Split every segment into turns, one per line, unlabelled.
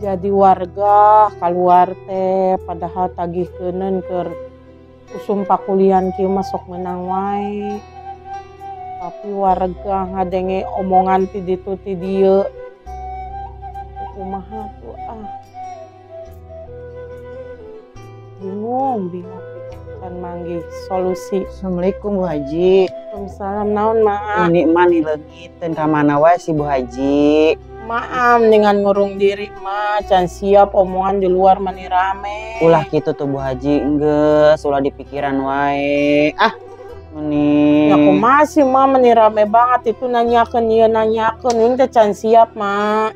jadi warga keluar teh padahal tagih kenen ke usum pakulian kieu masuk menang wae. Tapi warga ngadenge omongan ti ditu ti dieu. Kumaha tuh bingung kan manggih solusi.
Assalamualaikum Bu Haji.
Waalaikumsalam, naon maaf.
Ini mah nih leungiteun ka mana wae si Bu Haji.
Maaf dengan ngurung diri mah can siap omongan di luar mani rame.
Ulah gitu tuh Bu Haji, enggeus ulah di pikiran wae. Meni.
Ya aku masih mah mani rame banget itu nanyakeun ieu nanyakeun ini teh can siap mah.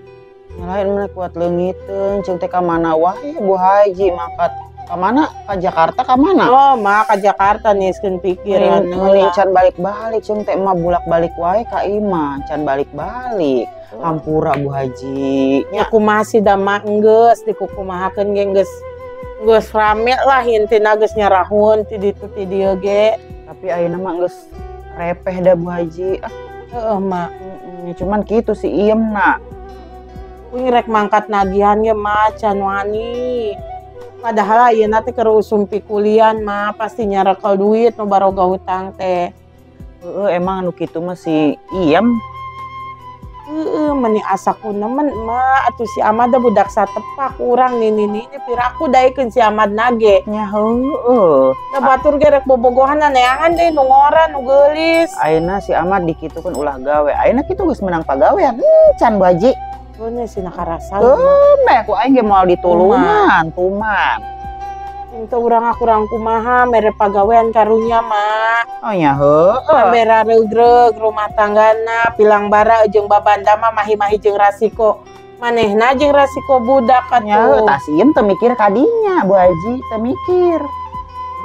Lain mana kuat leungiteun ceuk teh ka mana wae Bu Haji makat. Ka mana? Ka Jakarta ka mana?
Oh, mah ka Jakarta niskeun pikiran.
Mending can balik-balik ceuk teh mah bulak-balik wae ka imah, can balik-balik. Hampura Bu Haji.
Ya aku masih da mah enggeus dikukumahakeun ge geus rame lah intina geus nyarahun ti ditu ti dieu ge.
Tapi ayeuna mah geus repeh dah Bu Haji.
Heeh, mak.
Cuman gitu si iem nak.
Kuing rek mangkat nagihan ge mah can wani. Padahal ayeuna teh keur usum pikulian mah pasti nyarekel duit nu baroga hutang teh.
Emang anu kitu mah si iem.
Meni asa kunemen mah atuh si Ahmad da budak satepak urang nini pira aku daekeun si Ahmad nage.
Nya heueuh.
Da batur ge rek bobogohan neangan deui nu ngora nu geulis.
Ayeuna si Ahmad dikitukeun ulah gawe. Ayeuna kitu geus menang pagawean. Can Bu Haji.
Bener sih nakarasan.
Meh ku aing ge moal ditulungan, tuman.
Itu urang kumaha mere pagawean karunya mah.
Oh nya heueuh.
Bera regreg rumah tanggana pilang bara jeung babanda mah mahi-mahi jeung rasiko. Manehna jeung rasiko budak atuh.
Nya tas iem teu mikir kadinya Bu Haji, teu mikir.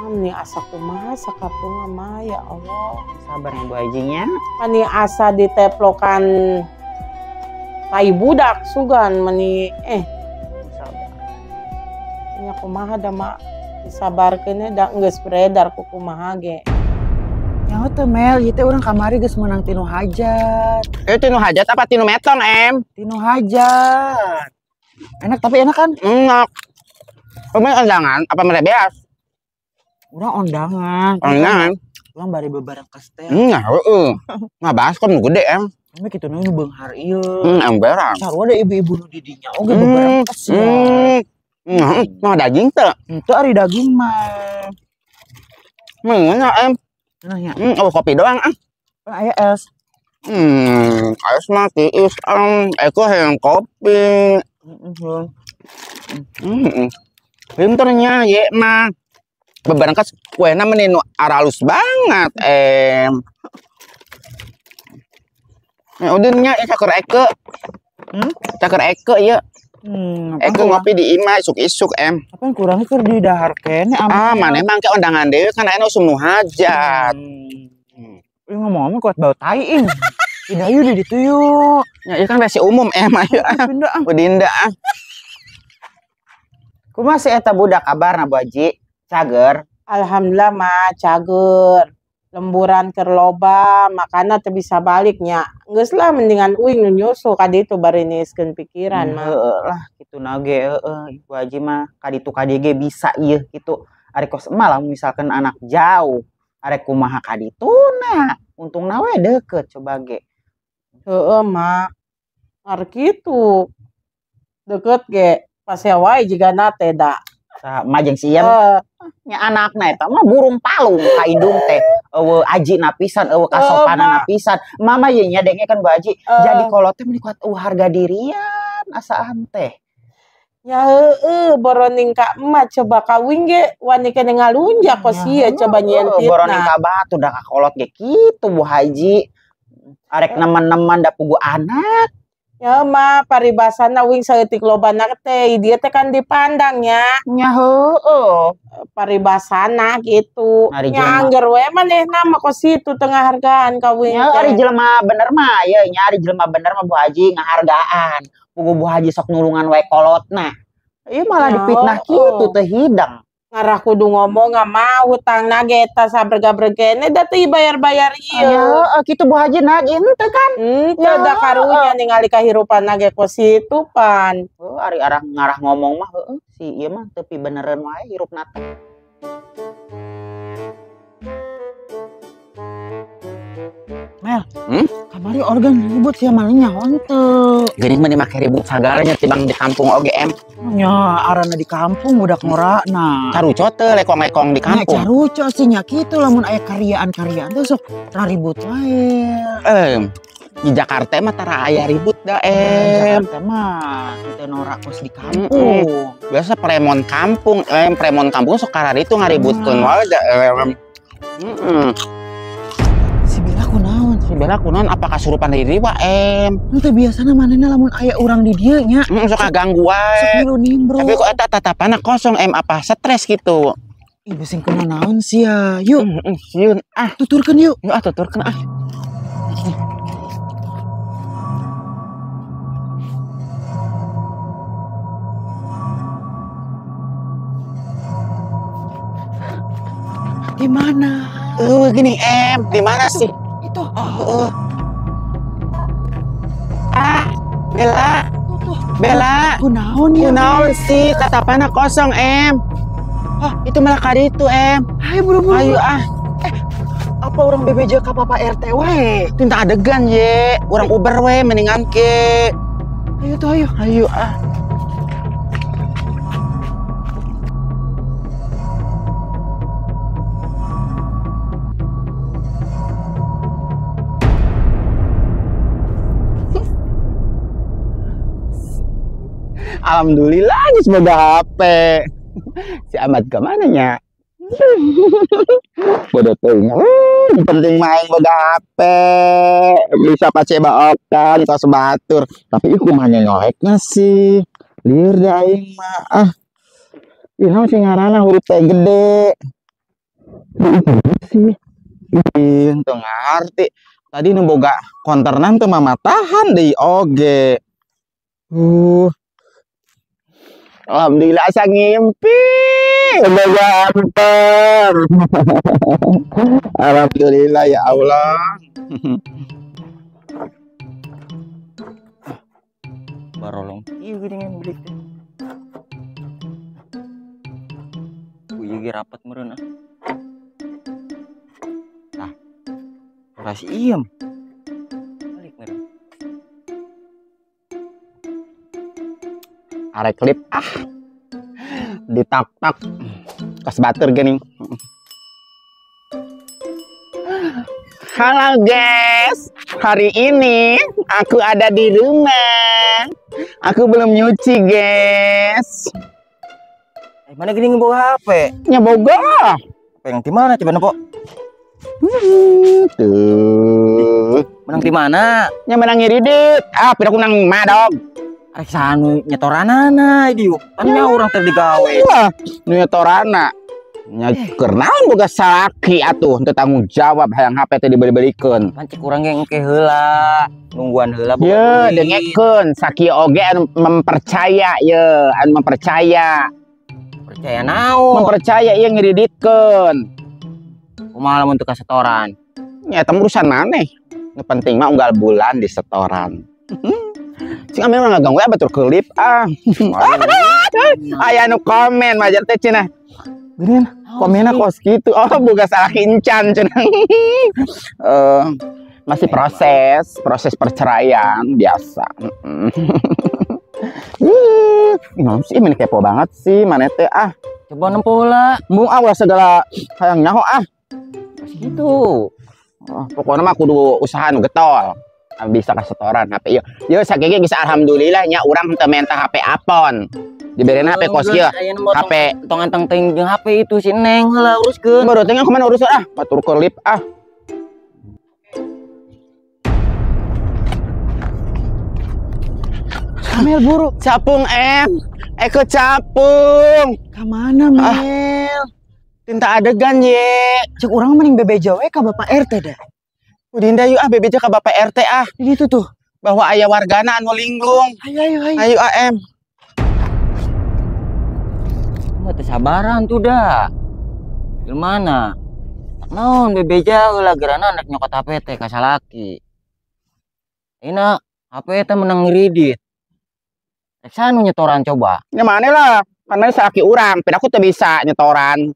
Mani asa kumaha sakapunga mah ya Allah.
Sabar ya Bu Haji nya.
Mani asa diteplokan tai budak sugan mani
Sabar.
Nya kumaha da mah disabarkeun da geus beredar ku kumaha ge.
Nyaho teh Mel, ieu teh urang kamari geus menang tinu hajat.
Tinu hajat apa tinu meton, Em?
Tinu hajat. Enak tapi enak kan?
Enak. Pemain undangan apa merebeas?
Urang ondangan.
Undangan.
Urang bari bebarengkes teh.
Heeh. Ngabas kom nu gede, Em.
Ame kitu nu beunghar ieu.
Emberan.
Sarua ada ibu-ibu nu di dinya oge bebarengkes ya.
Mau daging teh?
Itu ari daging mah.
Mana, Em?
Nanya.
Kopi doang,
Aya es.
Es mah tiis, Eko yang kopi. Pinternya, ye mah. Bebarengkes kuena meninu aralus banget, Em. Udinnya caker Eke. Caker Eke, iya. Eke ngopi di imah isuk-isuk, Em.
Apa yang kurangnya keur di dahar kene
Mana emang ke undangan deui kan aya nu sumnu hajat.
Ngomong-ngomong kuat bau tai ing. Pindah yuk di ditu yuk.
Ya kan versi umum, Em. Ayo.
Pindah.
Udinda.
Kumaha si eta budak kabarna Bu Haji? Cager.
Alhamdulillah mah cager. Lemburan keur loba makana teu bisa baliknya. Geus lah mendingan uing nu nyusul ka ditu bari niskeun pikiran mah.
Heueuh lah kitu nage Ibu Haji mah kaditu kadieu bisa ieu kitu. Ari kos emah lah misalkan anak jauh arek kumaha kadituna. Untungna we deukeut coba ge.
Heeh mah. Ar kitu. Deket ge pase wae jigana teh da.
Sama jeung si Iem. Nya anakna eta mah burung palung ka indung teh. Eueuh aji napisan, eueuh kasopanan napisan. Mama ye nya dengekeun Bu Haji. Jadi kolot teh meni kuat harga dirian asaan teh.
Ya heueuh boroning ka emak coba kawin ge wani kene ngalunjak kos ieu coba nyentit.
Boroning ka batu da ka kolot ge kitu Bu Haji. Arek nemen-nemen da pugu anak.
Ya mah paribasana wing saeutik lobana teh ieu teh kan dipandangnya.
Nya heueuh.
Paribasana gitu. Nya angger we manehna mah kos situ tengah hargaan kawin.
Ya ari jelema bener mah ya nya ari jelema bener mah Bu Haji ngahargaan. Pugu Bu Haji sok nulungan wae kolotna. Ieu malah dipitnah kitu teh hidang.
ngarah kudu ngomong nggak mau hutang nageta sabrega-bregene dati bayar-bayar
Ayo,
iya.
gitu Bu Haji nagih ente kan.
Ya da karunya ningali kahirupan nage ku situ pan.
Ari arah ngarah ngomong mah si ieu mah tepi beneran wae hirupna teh. Mel, kamari organ ribut sia malingnya henteu. Geuning mah make ribut sagaranya tibang di kampung oge em.
Nya arana di kampung udah ngorana.
Caruco teh lekong-lekong di kampung.
Caruco sih nya kitu lamun aya karyaan-karyaan teh sok ribut wae.
Di Jakarta mah tara aya ribut da em.
Jakarta mah kita norak kos di kampung.
Biasa premon kampung, sok karar itu ngaributkeun wae da em. Si Bella kunaon apa kasurupan diri wa em.
Teu biasana manehna lamun aya urang di dieu nya.
Sok kaganggu wae.
Sok milu nimbro.
Tapi kok eta tatapana kosong em apa stres gitu.
Ih bising kena naon sia. Yuk.
Yun
Tuturkeun yuk.
Yuk tuturkeun ah.
Di mana?
Gini em, di mana sih?
Itu.
Bella. Bella.
Kunaon ya?
Kunaon sih? Tatapana kosong em. Itu malah kali itu em.
Ayo buru-buru.
Ayo
Apa orang BBJ ka Papa RT we?
Tinta adegan ye. Orang Uber we mendingan ke.
Ayo tuh ayo.
Ayo Alhamdulillah semoga HP. Si Ahmad kemana nya? Bodoh teuing. Penting main boga HP. Bisa pace baokan tos batur. Tapi ieu kumaha nyoekna sih. Lieur da aing mah. Ih naon sih ngaranna huruf teh gede. Sih. Ih teu ngarti. Tadi nu boga konternan teu mamatahan deui oge. Alhamdulillah asa ngimpi. Boga anter. Alhamdulillah ya Allah.
Barolong. Ieu geuning beli teh. Ieu ge rapat meureun ah. Tah. Ras iem. Balik meureun.
Arek klip ditak-tak kas batur geuning. Halo guys, hari ini aku ada di rumah. Aku belum nyuci guys.
Mana geuning bawa HP?
Nya boga.
HP yang di mana coba nepok?
Tuh.
Menang di mana?
Nya menang ngirideut. Pira ku nang madog.
Arek sanu nyetoranana ieu. Anya urang teh digawe.
Nu nyetorana. Nya keur naon boga salaki atuh teu tanggung jawab hayang HP teh dibeli-belikeun.
Pancik urang ge engke heula. Nungguan heula boga.
Ye, dengekeun sakieu oge anu mempercaya ye, anu mempercaya.
Percaya naon?
Mempercaya ieu ngiriditkeun.
Kumaha lamun teu kasetoran?
Nya eta urusan maneh. Nu penting mah unggal bulan di setoran. Sing ame mah ngaganggu batur kelip Aya nu komen majar teh cenah. Geunin komenna kos kitu. Boga salah kincan cenah. Masih proses perceraian biasa. Naon sih men kepo banget sih maneh teh
Coba nempuh heula.
Mung awas segala hayang nyaho
Gitu.
Pokoknya mah kudu usaha nu getol. Bisa kasetoran HP ieu. Ieu sakege geus alhamdulillah nya urang teu menta HP apon. Diberena HP kos ieu. HP
tong anteng teuing jeung HP itu si Neng heula uruskeun.
Baru teh kumaha urus batur kelip
Amel buru.
Capung Eko capung.
Ka mana Mel?
Tinta adegan ye.
Cek urang mending bebeja we ka Bapak RT dah.
Udinda yuk bebeja ka Bapak RT
Gitu tuh.
Bahwa aya wargana anu linglung.
Ayo.
Ayo AM.
Mah teu sabaran tuh dah. Gimana? Naon bebeja heula gerana anak nyokot HP teh ka salaki. Ina HP teh menang ngredit. Rek sanu nyetoran coba.
Ya mana lah, karena salaki urang, pin aku teu bisa nyetoran.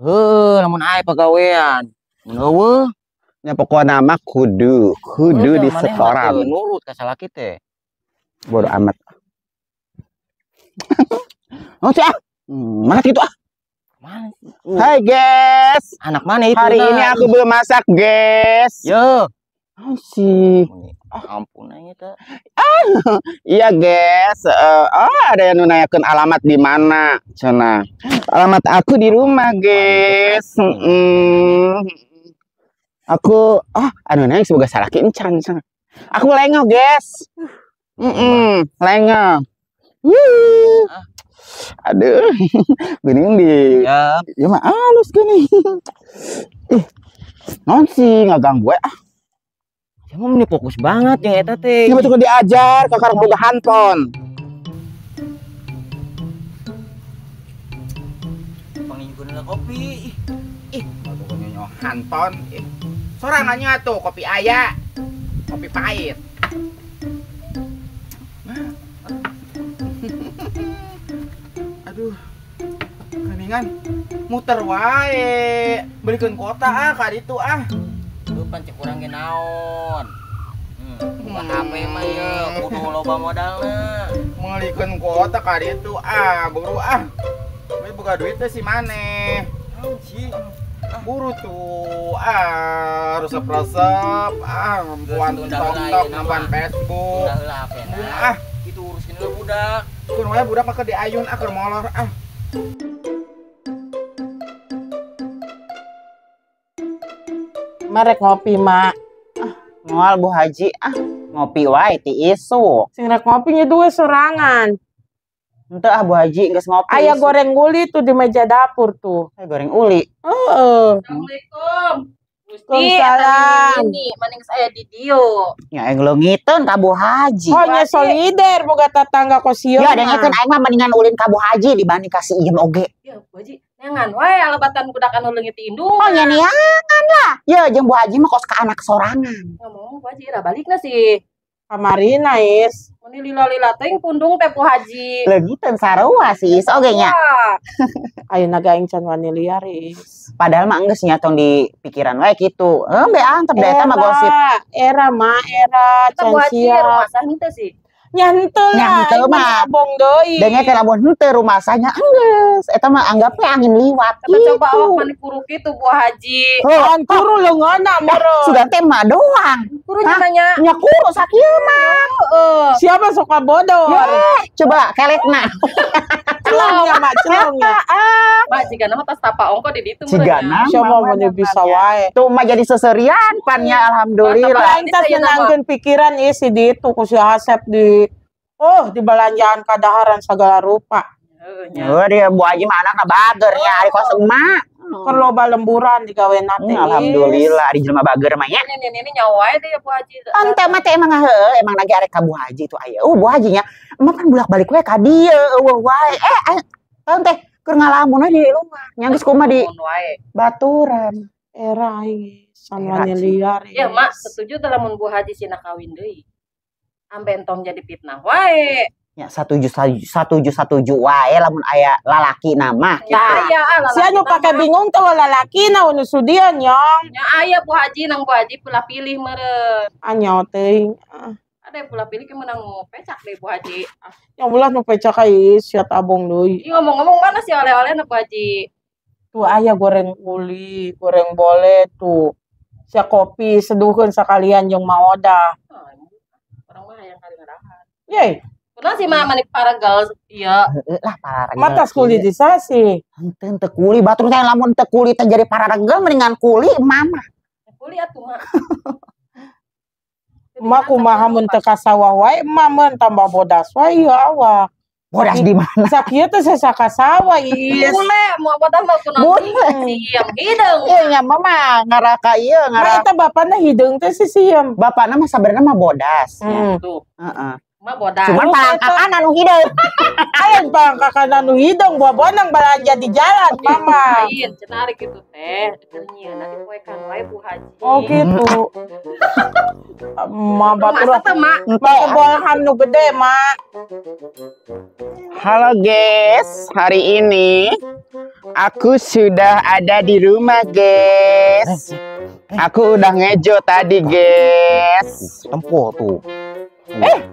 Lamun aya pagawean. Mun eueuh,
Ya pokoknya mah kudu disetoran.
nurut ka salaki teh.
Bodo amat. Oh, sih ah. Mana gitu ah.
Mana?
Hai guys.
Anak mana itu?
Hari ini aku belum masak, guys.
Yo.
Oh, sih.
Ampun aja teh.
Iya, guys. Ada yang nanyakan alamat di mana? Cenah. Alamat aku di rumah, guys. Aku anu nanya semoga salah kencan. Aku lengah, guys. Lengah. Aduh, bening di
Ya,
ya mah halus gini. Non sih nggak ganggu ya.
emang ini fokus banget yang eta teh.
Ini betul diajar kakak boga handphone.
Pangingkeun kopi.
Baru nyonya handphone. Sorangannya tuh kopi aya. Kopi pahit. Aduh. Keningan muter wae. Belikan kuota ka ditu
Lu pancek urang ge naon? Buka HP mah ye kudu loba modalna.
Ngelikeun kuota ka ditu buru we boga duit teh si maneh.
Naon sih?
Buru tuh resep-resep buan TikTok nampan Facebook.
Udah heula HP-na. Itu uruskeun heula budak.
Kun wae budak mah ke diayun keur molor
Marek ngopi, Mak.
Moal Bu Haji ngopi wae ti isu.
Sing rek ngopinya dua sorangan.
Henteu Bu Haji geus ngopi.
Ayah goreng uli tuh di meja dapur tuh.
Goreng uli.
Assalamualaikum. Gusti,
Waalaikumsalam.
ini maning saya di Dio.
Ya ngelongiteun ka Bu Haji.
Oh, nya solider boga tetangga kosieun.
Ya dengekeun aing mah mendingan ulin ka Bu Haji dibanding ka si Iem oge.
Ya, Bu Haji, neangan wae alabatan budak anu leungit ti indung.
Oh nya niangan lah. Ya jeung Bu Haji mah kos ka anak sorangan.
Ngomong Bu Haji, balikna sih.
Kamarina is.
Mun lila-lila teh pundung teh Bu Haji.
Leungiteun sarua si Is oge nya.
Wah,
Ayeuna gaing can wani liar is.
Padahal mah geus nya tong di pikiran wae kitu. Be antep da eta mah gosip.
Era
kita Bu
can
Haji
sia.
rumah sah henteu sih.
Nya henteu
Nya
lah.
henteu
ieu
mah.
Abong deui.
Dengekeun lamun henteu rumah sahnya geus. Eta mah anggap we angin liwat.
Kita coba awak mani kuruk itu Bu Haji.
Kan turu leungeunna meureun.
Sudah teh mah doang.
Kurunya nanya.
Nya kuru sakieu mah.
Siapa suka bodor?
Coba kelekna.
Celongnya, Mak, celongnya.
Mak, jika nama tas tapa ongko di ditu
Cigana.
Siapa mau bisa wae.
Tuh mah jadi seserian pannya alhamdulillah.
Lain tas menangkeun pikiran ieu si ditu ku si Asep di belanjaan kadaharan segala rupa.
Oh dia Bu Haji mah anakna bager nya ari kos emak.
Keur loba lemburan digawena teh.
Alhamdulillah ari jelema bager mah nya.
Ini nyawa deh ya Bu Haji.
Ante mah teh emang heueuh emang lagi arek ka Bu Haji tuh aya. Bu Haji nya emang kan bolak-balik we ka dieu eueuh wae. Tahu teh keur ngalamun we di rumah. Nya geus kumaha di baturan.
Era aing sanwani liar.
Ya Mak, setuju dalam mun Bu Haji sina kawin deui. Ambe entong jadi fitnah wae.
Ya satuju wae lamun aya lalaki nama.
Ya aya
Sia nu pake bingung tuh lalaki na unu sudian nyong.
Ya aya Bu Haji nang Bu Haji pula pilih meureun.
Anyaw teuing.
Ada yang pula pilih ke menang pecak deh Bu Haji.
Yang ulah nu pecak ai siat abong deui.
Ih ngomong-ngomong mana sih oleh-oleh na Bu Haji?
Tuh aya goreng uli, goreng bole tuh. Sia kopi seduhkeun sakalian jeung maoda.
Orang mah yang kali ngarahan.
Yey,
Kunaon sih mah manik paragal ieu.
Heueuh lah para
matas kuli di sasi.
Henteu kuli batur teh lamun teu kuli teh jadi para regel mendingan kuli mama.
Kuli atuh Mak.
Mak kumaha mun teu kasawah wae, emak mun tambah bodas wae ieu awak.
Bodas di mana?
Sakieu teh sasaka sawah iis.
Bule mau apa tambah kunaon siam hideung.
Iya nya mama ngaraka ieu
Nah, eta bapana hideung teh si sieum.
Bapakna mah sabarna mah bodas.
Tuh.
Heeh.
Mah bodas.
Cuman palangkakan anu hideung.
Ayan pangkakan anu hidung buah-buah belanja di jalan, Mama.
Lain, cenah ari kitu teh. Nyieunna dipoekan wae Bu Haji.
Oh gitu. Ma batur.
Masa teh, Mak?
Pakai buahan nu gede, Mak.
Halo guys, hari ini aku sudah ada di rumah guys. Aku udah ngejo tadi guys.
Tempo tuh.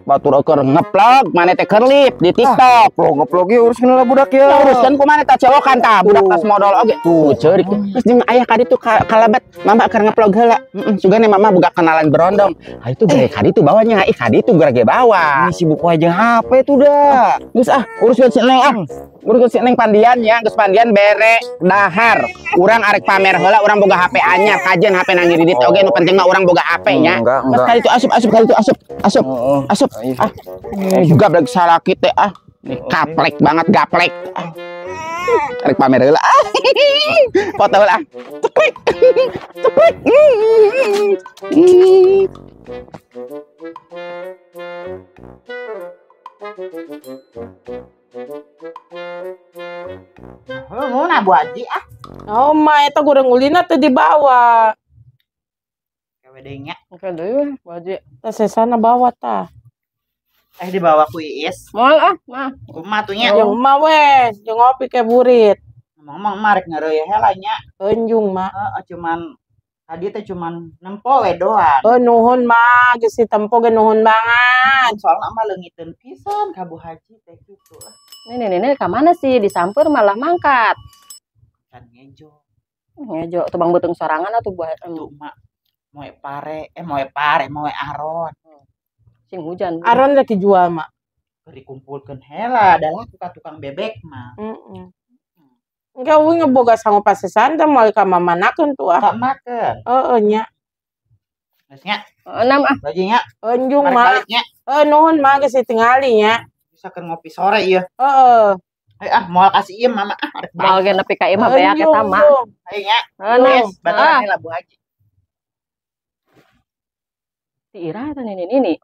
Batur keur ngeplog, mana teh keur lip di TikTok.
Ngeplog ya uruskeun lah budak ya.
Uruskeun kumaha teh cewokan tah, budak tas modal oge. Tuh ceurik. Terus jeung aya ka ditu kalebet, mama keur ngeplog heula. Sugana mama boga kenalan berondong. Ah itu gere ka ditu bawanya, ih ka ditu gerege bawa.
Ini sibuk aja HP tuh dah.
Geus uruskeun si Neng Uruskeun si Neng pandian ya, geus pandian bere dahar. Urang arek pamer heula, urang boga HP anyar, kajen HP nang ngiri dit oge nu penting mah urang boga HP nya. Geus ka ditu asup ka ditu asup. Juga balik salah kita ini kaplek banget gaplek. Arek pamer heula. Foto heula. Ceklek. Ceklek.
Mun Bu Haji
Oh, Ma eta goreng ulina teh di bawah.
kewedengnya
Oke deui Bu Haji.
Teh sesana bawa tah.
di bawah ku Iis.
Moal mah.
Umah tuh nya.
Jeung Ma we, jeung ngopi ke burit.
Ngomong marek ngareuy heula nya.
Enjung, Ma.
Cuman tadi teh cuman nempo we doang.
Oh, nuhun, Ma. Geus si tempo ge nuhun banget.
Soalna mah leungiteun pisan ka Bu Haji teh kitu.
Ini ka mana sih disamper malah mangkat.
Kan ngejo.
Ngejo teu bang beuteung sorangan atuh Bu Haji.
Tuh mak moe aron.
Sing hujan.
Aron rek dijual, Ma.
Keur dikumpulkeun heula adalah tukang bebek mah.
Engke we ngeboga sanggup pasesan teh moal ka mamanakeun tuh
Tak makan.
Heeh nya.
Geus nya.
Enam
Bajinya.
Enjung,
Tarik
Ma.
baliknya.
Nuhun, Ma, geus ditingali nya.
Bisa keur ngopi sore ieu.
Heeh.
Moal kasih ieu mama arek
Moal ge nepi ka ieu mah beak eta mah.
Ayo nya.
Enam.
Bataran lah Bu Haji.
Ti Ira eta nini.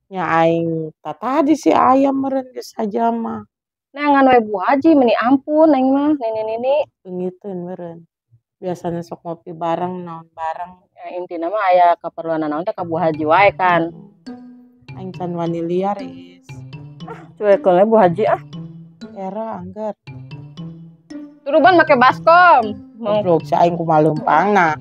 Nya aing tadi si ayam meureun geus saja mah.
Nangan we Bu Haji meni ampun aing mah nini.
Beungiteun meureun. Biasana sok ngopi bareng, naon bareng.
Ya, intina mah aya keperluan naon teh ka Bu Haji wae kan.
Aing can wani liar is.
Cuekeun we Bu Haji
Era anggar.
Turuban make baskom.
Goblok si aing kumaha leumpangna.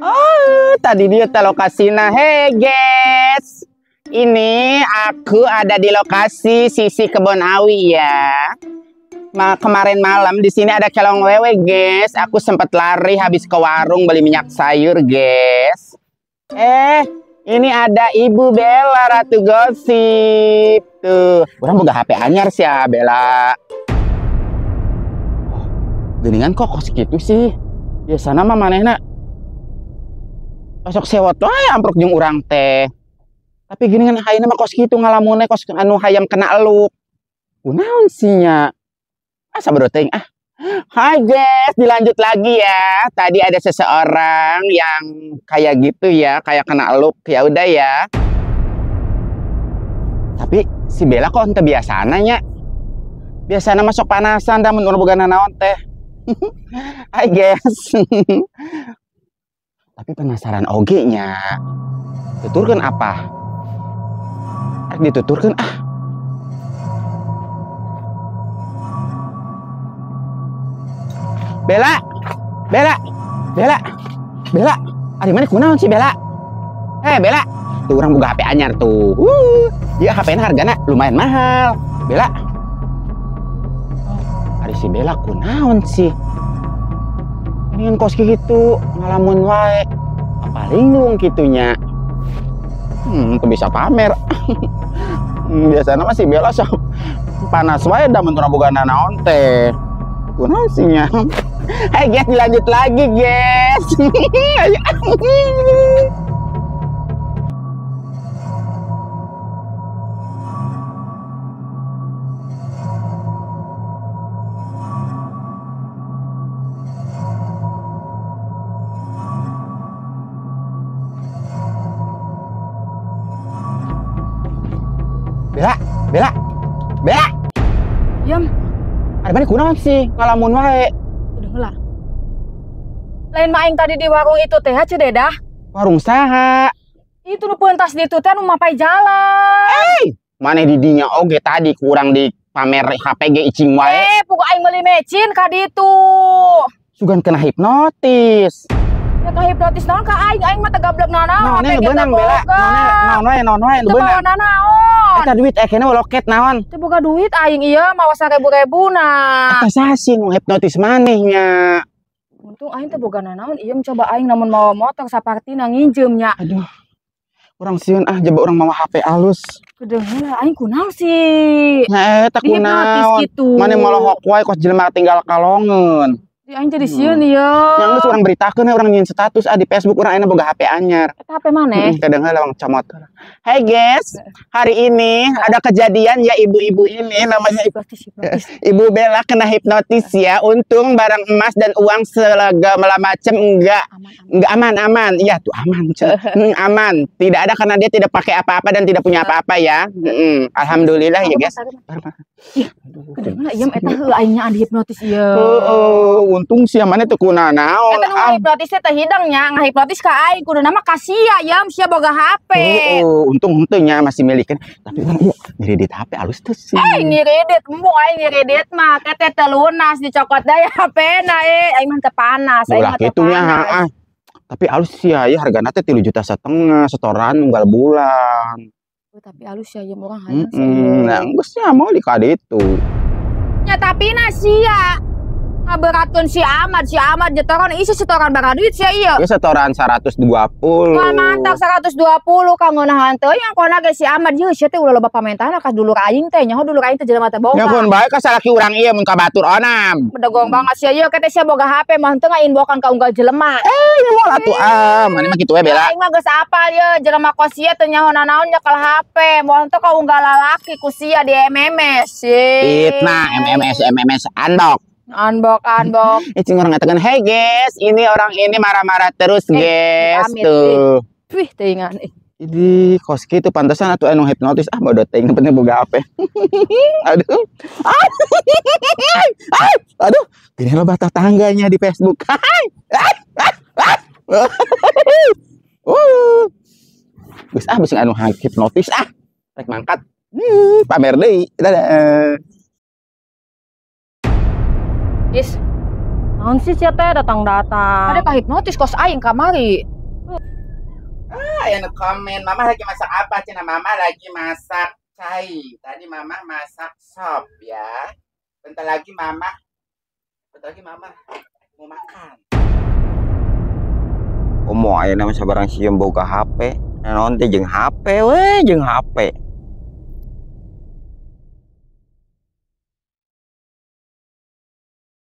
Oh, tadi dia teh lokasina. Hey guys. Ini aku ada di lokasi sisi kebun awi ya. Kemarin malam di sini ada kelong wewe guys. Aku sempat lari habis ke warung beli minyak sayur guys. Ini ada Ibu Bella Ratu Gosip. Tuh, orang boga HP anyar sih ya Bella. Geningan kok gitu sih. Biasana mah manehna kosok sewot wae ampruk jeung urang teh. Tapi geningan hayeuna mah kos kitu ngalamunna kos anu hayam kena eluk. Kunaon sih nya? Sabar teuing Hai guys, dilanjut lagi ya. Tadi ada seseorang yang kayak gitu ya, kayak kena eluk. Ya udah ya. Tapi si Bella kok henteu biasana nya. Biasana masuk panasan da mun boga naon teh. Hai guys. Tapi penasaran oge nya. Tuturkeun apa? Dituturkeun Bella. Ari mana kunaon sih Bella? Bella. Tuh orang boga HP anyar tuh. Dia HP-na hargana lumayan mahal. Bella. Ari si Bella kunaon sih? Ini kos gitu ngalamun wae. Paling nung kitunya. Tuh bisa pamer. Biasanya masih Bella sok panas wae da mun boga naon teh. Kunaon sih nya? Hai guys, dilanjut lagi guys. Bela.
Yam,
Ada mana kunaon sih ngalamun wae.
udah ngelah. Lain maing tadi di warung itu teh Cededah.
Warung saha?
Itu nu pentas di itu teh nu mapai jalan.
Mana di dinya oge tadi kurang di pamer HPG icing wae.
Pokok aing meuli mecin ka ditu.
Sugan kena hipnotis.
Ya ka hipnotis naon ka aing mah teh gablek nanaon.
Naon we beunang bela. Naon we
Teu bawa nanaon.
Eta duit kene loket naon?
Teu boga duit aing ieu mawa 1000-1000 na.
Eta sasi nu hipnotis manehnya.
Untung aing teh boga nanaon ieu coba aing namun mawa motor sapartina nginjem nya.
Aduh. Urang sieun jaba urang mawa HP alus.
Kedengeun aing kunaon sih?
Nah, eta
Dihipnotis
kunaon?
gitu.
Mane molohok wae kos jelema tinggal kalongeun.
Di aing teh di sieun ieu.
Yang geus urang beritakeun urang nyieun status di Facebook urang ayeuna boga HP anyar.
Eta HP maneh?
Kadang lawang comot. Hai guys, hari ini ada kejadian ya ibu-ibu ini namanya
Hipnotis.
Ibu Bella kena hipnotis ya. Untung barang emas dan uang segala macam enggak aman. Iya tuh aman. Aman. Tidak ada karena dia tidak pakai apa-apa dan tidak punya apa-apa ya. Alhamdulillah ya guys.
Kedengeun ieu eta heuh aingnya adi hipnotis ieu.
Untung sih mana tuh kuna naon.
Eta nu ngahipnotis teh hidangnya ngahipnotis ka aing kudu nama ka sia yam sia boga HP.
Untung nya masih milikin. Tapi urang ieu ngiridit HP alus teh sih.
Ngiridit embung aing ngiridit mah kete teh lunas dicokot deui HP-na aing mah teu panas aing mah teu panas.
Tapi alus sih ya hargana teh 3,5 juta setoran unggal bulan.
Tapi alus ya ieu urang hayang sih.
Nah, geus nya mau di kade itu.
Nya tapi na sia ngaberatkeun si Ahmad jetoran isi setoran bara duit sia ieu.
Geus setoran 120.
Wah mantap 120 kangeunahan teh yang kona ge si Ahmad ieu sia teh ulah loba pamentana ka dulur aing teh nyaho dulur aing teh jelema teh boga.
Ya kun bae ka salaki urang ieu mun ka batur onam.
Bedogong banget sia ieu kete sia boga HP mah teu ngainbokan ka unggal jelema.
Moal atuh mane mah kitu we bela.
Aing mah geus apal ieu jelema kos sia teh nyaho nanaon nyekel HP moal teu ka unggal lalaki ku sia di MMS.
Fitnah MMS Unbox. Icing orang ngatakan, hey guys, ini orang ini marah-marah terus guys. Tuh.
Wih, teuingan.
Jadi kos gitu pantesan atuh anu hipnotis bodoh teh penting boga HP. Aduh. Aduh. Gini lo batas tangganya di Facebook. Geus bisa anu hipnotis rek mangkat. Pamer deui. Dadah.
Is,
Naon sih sia teh datang-datang.
ada ka hipnotis kos aing kamari.
Aya nu komen, mama lagi masak apa? Cina mama lagi masak cai. Tadi mama masak sop ya. Bentar lagi mama mau makan.
Omo ayeuna mah sabarang sieun boga HP. Naon teh jeung HP we, jeung HP.